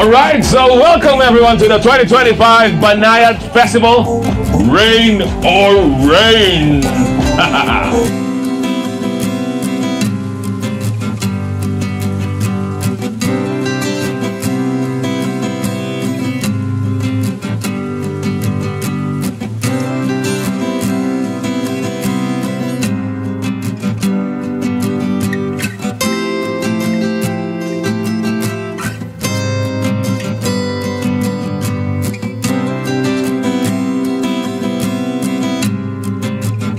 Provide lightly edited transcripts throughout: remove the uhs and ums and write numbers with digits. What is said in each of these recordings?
Alright, so welcome everyone to the 2025 Banayad Festival. Rain or Rain.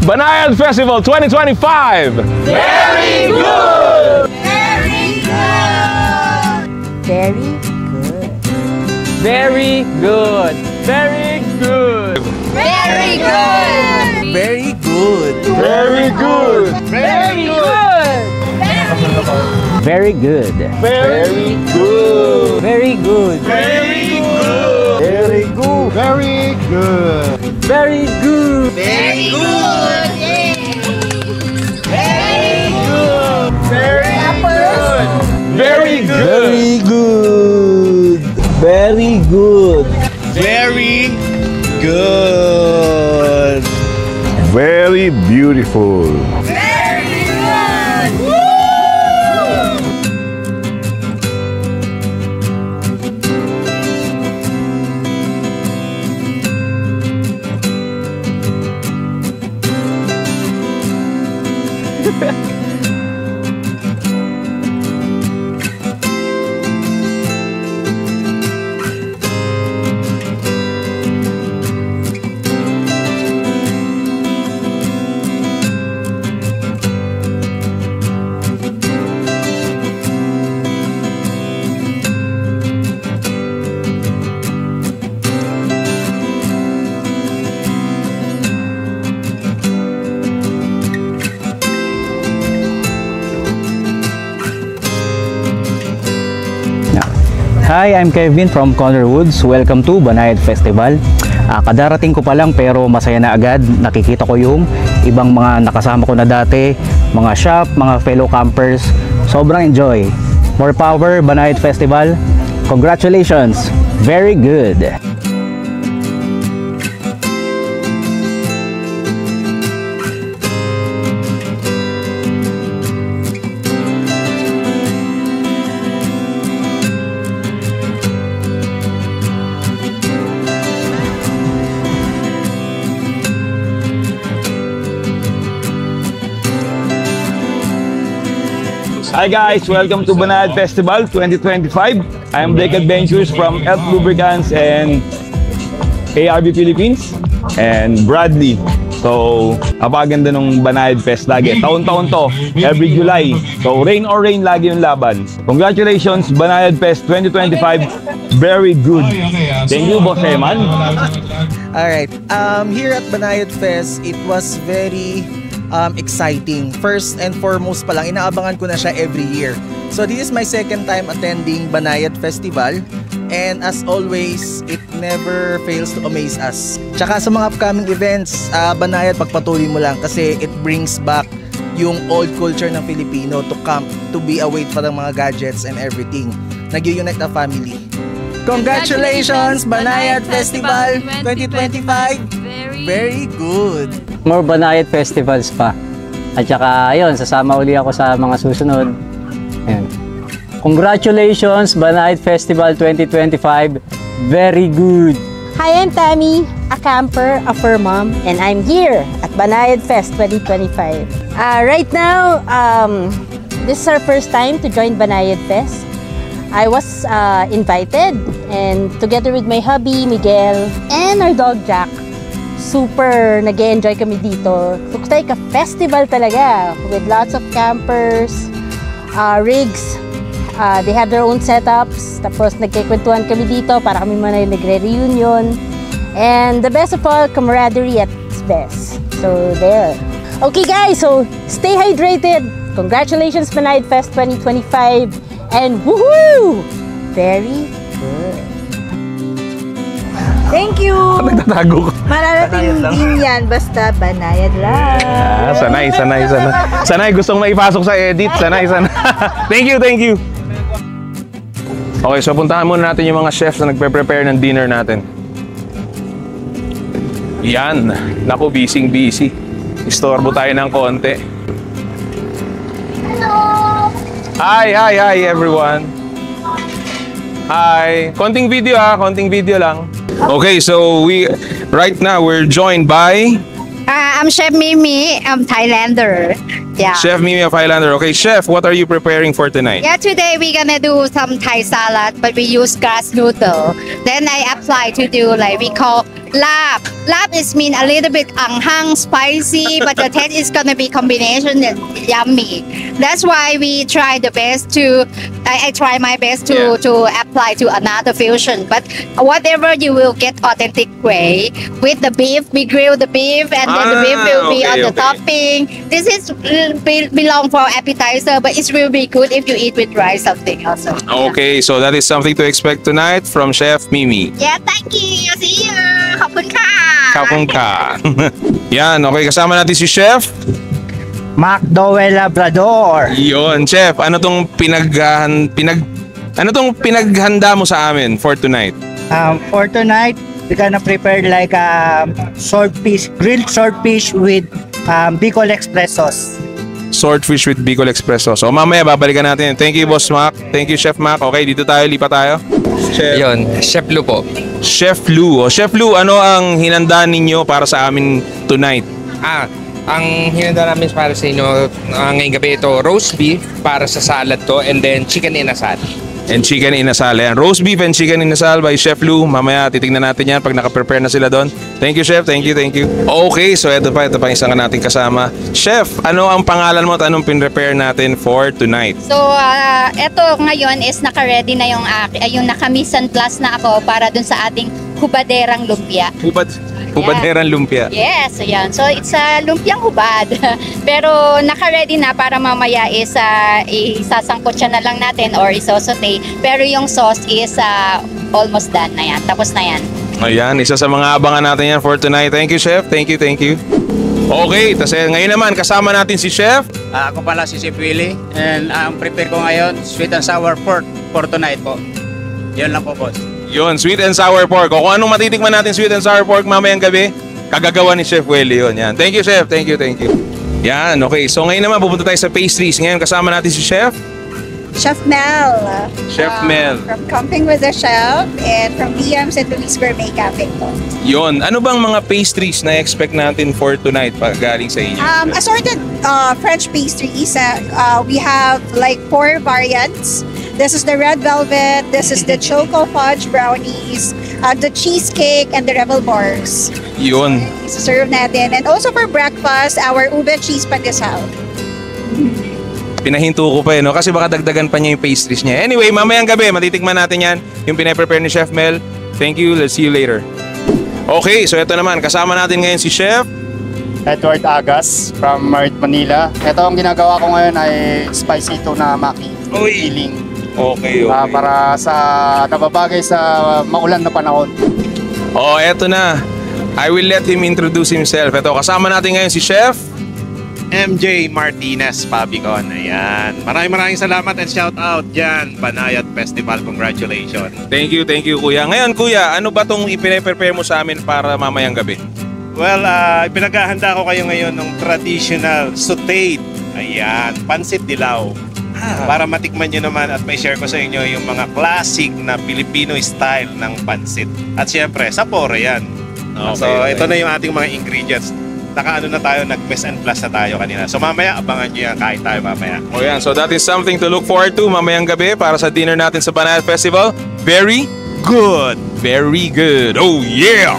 Banayad Festival 2025! Very good! Very good! Very good. Very good! Very good! Very good. Very good! Very good! Very good! Very good. Very good! Very good! Very good! Very good! Very good. Very good! Very good. Very good! Very good! Very good! Very good! Very good. Very beautiful. Very good. Hi, I'm Kevin from Conner Woods. Welcome to Banayad Festival. Kadarating ko pa lang pero masaya na agad. Nakikita ko yung ibang mga nakasama ko na dati, mga shop, mga fellow campers. Sobrang enjoy. More power, Banayad Festival. Congratulations! Very good! Hi guys, welcome to Banayad Festival 2025. I am Blake Adventures from Elf Lubricants and ARB Philippines and Bradley. So, napakaganda nung Banayad Fest lagi. Taon-taon to, every July. So, rain or rain lagi yung laban. Congratulations, Banayad Fest 2025. Very good. Thank you, Boss Eman. Alright, here at Banayad Fest, it was very exciting. First and foremost pa lang, inaabangan ko na siya every year. So this is my second time attending Banayad Festival, and as always, it never fails to amaze us. Tsaka sa mga upcoming events, Banayad, pagpatuloy mo lang kasi it brings back yung old culture ng Filipino to come, to be away from mga gadgets and everything. Nag-unite na family. Congratulations, Banayad Festival 2025! Very good! More Banayad Festivals pa. At saka, ayun, sasama uli ako sa mga susunod. Ayan. Congratulations, Banayad Festival 2025. Very good! Hi, I'm Tammy, a camper, a fur mom, and I'm here at Banayad Fest 2025. Right now, this is our first time to join Banayad Fest. I was invited, and together with my hubby, Miguel, and our dog, Jack, super nag-enjoy kami dito. Looks like a festival talaga with lots of campers, rigs. They have their own setups. Tapos nagkikwentuhan kami dito para kami muna yung nagre-reunion. And the best of all, camaraderie at its best. So there. Okay guys, so stay hydrated. Congratulations Banayad Fest 2025. And woohoo! Very good. Thank you! Nagtatago ko. Mararating din yan, basta Banayad lang. Sanay. Sanay, gustong maipasok sa edit. Sanay. Thank you. Okay, so puntahan muna natin yung mga chefs na nagpe-prepare ng dinner natin. Yan. Naku, busy. Istorbo tayo ng konti. Hi everyone. Hi. Konting video lang. Okay, so right now we're joined by I'm Chef Mimi. I'm Thailander. Yeah. Chef Mimi of Highlander. Okay, Chef, what are you preparing for tonight? Yeah, today we're gonna do some Thai salad, but we use grass noodle. Then I apply to do like we call lap. Lap is mean a little bit anghang, spicy, but the taste is gonna be combination and yummy. That's why we try the best to. I try my best to apply to another fusion. But whatever you will get authentic way with the beef. We grill the beef and then the beef will be on the topping. This is belong for appetizer, but it will be good if you eat with rice something also. Okay, so that is something to expect tonight from Chef Mimi. Yeah, thank you. See you. ขอบคุณค่ะ Kapong ka. Yan, okay, kasama natin si Chef. McDowell Labrador. Yun, Chef, ano tong pinaghanda mo sa amin for tonight? For tonight, we're gonna prepare like grilled swordfish with Bicol Express sauce. Swordfish with Bicol Express sauce. So mamaya babalikan natin. Thank you, Boss Mac. Thank you, Chef Mac. Okay, dito tayo, lipat tayo. Chef. Yun, Chef Lou po. Chef Lou. O, Chef Lou, ano ang hinanda ninyo para sa amin tonight? Ang hinanda namin para sa inyo ngayong gabi ito, roast beef para sa salad to, and then chicken inasal. And chicken inasal. Yan. Roast beef and chicken inasal by Chef Lou. Mamaya titignan natin yan pag nakaprepare na sila doon. Thank you, Chef. Thank you. Okay, so ito pa isang nating kasama. Chef, ano ang pangalan mo at anong pinrepare natin for tonight? So, ito ngayon is naka-ready na yung naka-mission plus na ako para dun sa ating hubaderang lumpia. Hubaderang lumpia. Yes, ayan. So, it's a lumpiang hubad. Pero naka-ready na para mamaya is isasangkot siya na lang natin or isosote. Pero yung sauce is almost done na yan. Tapos na yan. Ayan, isa sa mga abangan natin yan for tonight. Thank you, Chef. Thank you. Okay, tas ngayon naman kasama natin si Chef. Ako pala si Chef Willie. And ang prepare ko ngayon, sweet and sour pork for tonight po. Yun lang po, boss. Yun, sweet and sour pork. O kung anong matitikman natin sweet and sour pork mamayang gabi, kagagawa ni Chef Willie yun. Yan. Thank you, Chef. Thank you. Yan, okay. So ngayon naman pupunta tayo sa pastries. Ngayon kasama natin si Chef. Chef Mel. Chef Mel. From Camping with the Chef and from DMs and Luis Gourmet Cafe po. Yun. Ano bang mga pastries na expect natin for tonight pag galing sa inyo? Assorted French pastries. We have like 4 variants. This is the red velvet, this is the choco fudge brownies, the cheesecake, and the rebel bars. Yun. So, serve natin. And also for breakfast, our ube cheese pandesal. Pinahinto ko pa no? Kasi baka dagdagan pa niya yung pastries niya. Anyway, mamayang gabi, matitikman natin yan. Yung pinaprepare ni Chef Mel. Thank you, let's see you later. Okay, so ito naman, kasama natin ngayon si Chef Edward Agas from Marit, Manila. Ito ang ginagawa ko ngayon ay spicy tuna maki. Feeling. Okay. Para sa nababagay sa maulan na panahon. Eto na. I will let him introduce himself. Ito, kasama natin ngayon si Chef MJ Martinez Pabicon. Ayan. Maraming salamat and shout out dyan. Banayad Festival. Congratulations. Thank you, Kuya. Ngayon, Kuya, ano ba itong ipine-prepare mo sa amin para mamayang gabi? Well, ipinaghahanda ko kayo ngayon ng traditional sauteed. Ayan. Pansit dilaw. Para matikman nyo naman at may share ko sa inyo yung mga classic na Filipino style ng pansit. At syempre, sapore yan. Okay, so, ito na yung ating mga ingredients. Nakaano na tayo, nag-best and plus na tayo kanina. So, mamaya, abangan nyo yan. Kain tayo mamaya. Yan. So, that is something to look forward to mamayang gabi para sa dinner natin sa Banayad Festival. Very good. Very good. Oh, yeah!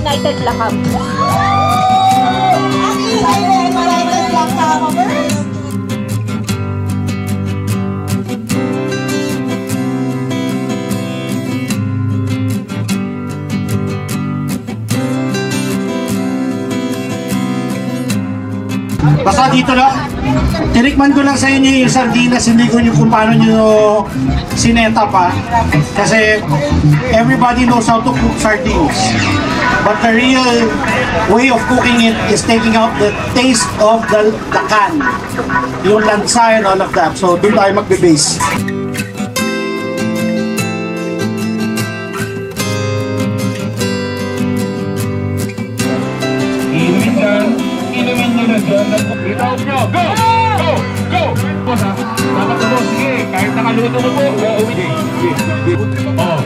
United Lakam. Baka dito lang. Tinikman ko lang sa inyo yung sardinas, hindi ko yung kung paano nyo sineta pa. Kasi everybody knows how to cook sardines. But the real way of cooking it is taking out the taste of the can. Yung lansa and all of that. So doon tayo magbe-base. Inumin nyo na dyan. Itaw nyo. Go! Go! Go! Boss ha? Dapat na boss. Sige. Kahit nakaluto ko po. Uuwi. Oh.